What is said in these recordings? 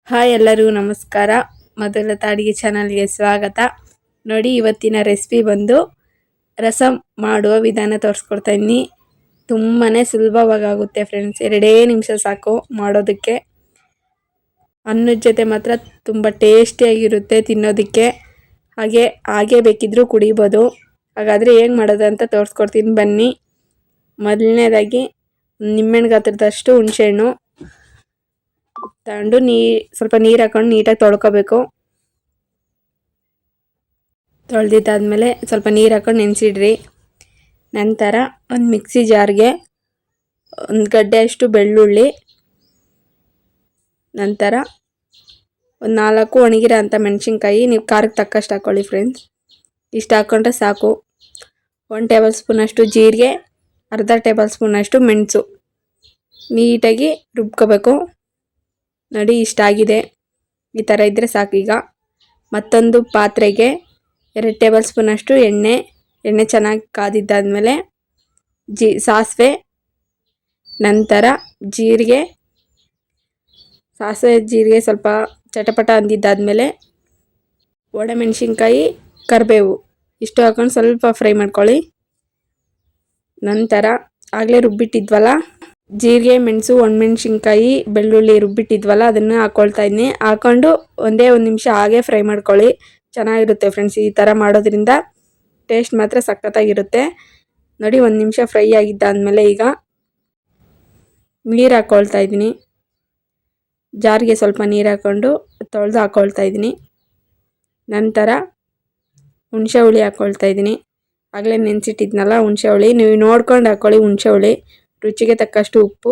Hi ಎಲ್ಲರಿಗೂ ನಮಸ್ಕಾರ. ಮೊದಲ ಅಡಿಗೆ ಚಾನಲ್ಗೆ ಸ್ವಾಗತ. ನೋಡಿ, ಇವತ್ತಿನ ರೆಸಿಪಿ ಬಂದು ರಸಂ ಮಾಡುವ ವಿಧಾನ ತೋರಿಸ್ಕೊಡ್ತಾ ಇದ್ದೀನಿ. ತುಂಬಾ ಸುಲಭವಾಗುತ್ತೆ ಫ್ರೆಂಡ್ಸ್. 2 ನಿಮಿಷ ಸಾಕು ಮಾಡೋದಕ್ಕೆ. ಅನ್ನದ ಜೊತೆ ಮಾತ್ರ ತುಂಬ ಟೇಸ್ಟಿಯಾಗಿರುತ್ತೆ ತಿನ್ನೋದಕ್ಕೆ. ಹಾಗೆ ಬೇಕಿದ್ರೂ ಕುಡಿಬೋದು. ಹಾಗಾದರೆ ಹೇಗೆ ಮಾಡೋದು ಅಂತ ತೋರಿಸ್ಕೊಡ್ತೀನಿ ಬನ್ನಿ. ಮೊದಲನೇದಾಗಿ ನಿಂಬೆಹಣ್ಣು ಗಾತ್ರದಷ್ಟು ಹುಣಸೆಹಣ್ಣು ತಗೊಂಡು ಸ್ವಲ್ಪ ನೀರು ಹಾಕೊಂಡು ನೀಟಾಗಿ ತೊಳ್ಕೊಬೇಕು. ತೊಳೆದಿದ್ದಾದ್ಮೇಲೆ ಸ್ವಲ್ಪ ನೀರು ಹಾಕೊಂಡು ನೆನೆಸಿಡ್ರಿ. ನಂತರ ಒಂದು ಮಿಕ್ಸಿ ಜಾರ್ಗೆ ಒಂದು ಗಡ್ಡೆಯಷ್ಟು ಬೆಳ್ಳುಳ್ಳಿ, ನಂತರ ಒಂದು 4 ಒಣಗಿರೋ ಅಂಥ ಮೆಣಸಿನ್ಕಾಯಿ, ನೀವು ಖಾರಕ್ಕೆ ತಕ್ಕಷ್ಟು ಹಾಕ್ಕೊಳ್ಳಿ ಫ್ರೆಂಡ್ಸ್. ಇಷ್ಟು ಹಾಕ್ಕೊಂಡ್ರೆ ಸಾಕು. 1 ಟೇಬಲ್ ಸ್ಪೂನಷ್ಟು ಜೀರಿಗೆ, ಅರ್ಧ ಟೇಬಲ್ ಸ್ಪೂನಷ್ಟು ಮೆಣಸು ನೀಟಾಗಿ ರುಬ್ಕೋಬೇಕು. ನೋಡಿ, ಇಷ್ಟಾಗಿದೆ. ಈ ಥರ ಇದ್ದರೆ ಸಾಕು. ಈಗ ಮತ್ತೊಂದು ಪಾತ್ರೆಗೆ 2 ಟೇಬಲ್ ಸ್ಪೂನಷ್ಟು ಎಣ್ಣೆ ಚೆನ್ನಾಗಿ ಕಾದಿದ್ದಾದಮೇಲೆ ಸಾಸಿವೆ, ನಂತರ ಜೀರಿಗೆ ಸ್ವಲ್ಪ ಚಟಪಟ ಅಂದಿದ್ದಾದಮೇಲೆ ಒಣಮೆಣಸಿನ್ಕಾಯಿ, ಕರಿಬೇವು ಇಷ್ಟು ಹಾಕೊಂಡು ಸ್ವಲ್ಪ ಫ್ರೈ ಮಾಡ್ಕೊಳ್ಳಿ. ನಂತರ ಆಗಲೇ ರುಬ್ಬಿಟ್ಟಿದ್ವಲ್ಲ ಜೀರಿಗೆ, ಮೆಣಸು, ಒಣಮೆಣಸಿನ್ಕಾಯಿ, ಬೆಳ್ಳುಳ್ಳಿ ರುಬ್ಬಿಟ್ಟಿದ್ವಲ್ಲ ಅದನ್ನು ಹಾಕ್ಕೊಳ್ತಾ ಇದ್ದೀನಿ. ಹಾಕ್ಕೊಂಡು ಒಂದೇ 1 ನಿಮಿಷ ಹಾಗೆ ಫ್ರೈ ಮಾಡ್ಕೊಳ್ಳಿ. ಚೆನ್ನಾಗಿರುತ್ತೆ ಫ್ರೆಂಡ್ಸ್. ಈ ಥರ ಮಾಡೋದ್ರಿಂದ ಟೇಸ್ಟ್ ಮಾತ್ರ ಸಖತ್ತಾಗಿರುತ್ತೆ. ನೋಡಿ, 1 ನಿಮಿಷ ಫ್ರೈ ಆಗಿದ್ದಾದಮೇಲೆ ಈಗ ನೀರು ಹಾಕ್ಕೊಳ್ತಾ ಇದ್ದೀನಿ. ಜಾರಿಗೆ ಸ್ವಲ್ಪ ನೀರು ಹಾಕ್ಕೊಂಡು ತೊಳೆದು ಹಾಕ್ಕೊಳ್ತಾ ಇದ್ದೀನಿ. ನಂತರ ಹುಣಸೆ ಹುಳಿ ಹಾಕ್ಕೊಳ್ತಾ ಇದ್ದೀನಿ. ಆಗಲೇ ನೆನೆಸಿಟ್ಟಿದ್ನಲ್ಲ ಹುಣಸೆ ಹುಳಿ, ನೀವು ನೋಡ್ಕೊಂಡು ಹಾಕ್ಕೊಳ್ಳಿ. ಹುಣಸೆ ಹುಳಿ, ರುಚಿಗೆ ತಕ್ಕಷ್ಟು ಉಪ್ಪು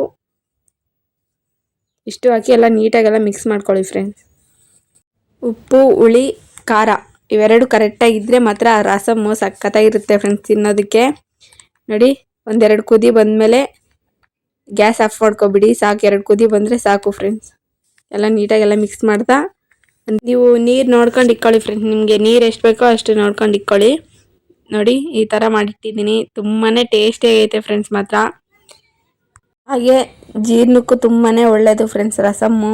ಇಷ್ಟು ಹಾಕಿ ಎಲ್ಲ ನೀಟಾಗೆಲ್ಲ ಮಿಕ್ಸ್ ಮಾಡ್ಕೊಳ್ಳಿ ಫ್ರೆಂಡ್ಸ್. ಉಪ್ಪು, ಹುಳಿ, ಖಾರ ಇವೆರಡು ಕರೆಕ್ಟಾಗಿದ್ದರೆ ಮಾತ್ರ ರಸಮ್ಮು ಸಖತ್ತಾಗಿರುತ್ತೆ ಫ್ರೆಂಡ್ಸ್ ತಿನ್ನೋದಕ್ಕೆ. ನೋಡಿ, 1-2 ಕುದಿ ಬಂದಮೇಲೆ ಗ್ಯಾಸ್ ಆಫ್ ಮಾಡ್ಕೊಬಿಡಿ. ಸಾಕು, 2 ಕುದಿ ಬಂದರೆ ಸಾಕು ಫ್ರೆಂಡ್ಸ್. ಎಲ್ಲ ನೀಟಾಗೆಲ್ಲ ಮಿಕ್ಸ್ ಮಾಡ್ತಾ ನೀವು ನೀರು ನೋಡ್ಕೊಂಡು ಇಕ್ಕೊಳ್ಳಿ ಫ್ರೆಂಡ್ಸ್. ನಿಮಗೆ ನೀರು ಎಷ್ಟು ಬೇಕೋ ಅಷ್ಟು ನೋಡ್ಕೊಂಡು ಇಕ್ಕೊಳ್ಳಿ. ನೋಡಿ, ಈ ಥರ ಮಾಡಿಟ್ಟಿದ್ದೀನಿ. ತುಂಬಾ ಟೇಸ್ಟಿ ಆಗೈತೆ ಫ್ರೆಂಡ್ಸ್ ಮಾತ್ರ. ಹಾಗೆ ಜೀರ್ಣಕ್ಕೂ ತುಂಬಾ ಒಳ್ಳೆಯದು ಫ್ರೆಂಡ್ಸ್ ರಸಮ್ಮು.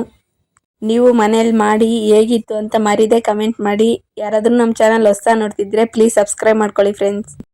ನೀವು ಮನೇಲಿ ಮಾಡಿ ಹೇಗಿತ್ತು ಅಂತ ಮರೀದೆ ಕಮೆಂಟ್ ಮಾಡಿ. ಯಾರಾದರೂ ನಮ್ಮ ಚಾನಲ್ ಹೊಸ್ದಾಗಿ ನೋಡ್ತಿದ್ರೆ ಪ್ಲೀಸ್ ಸಬ್ಸ್ಕ್ರೈಬ್ ಮಾಡ್ಕೊಳ್ಳಿ ಫ್ರೆಂಡ್ಸ್.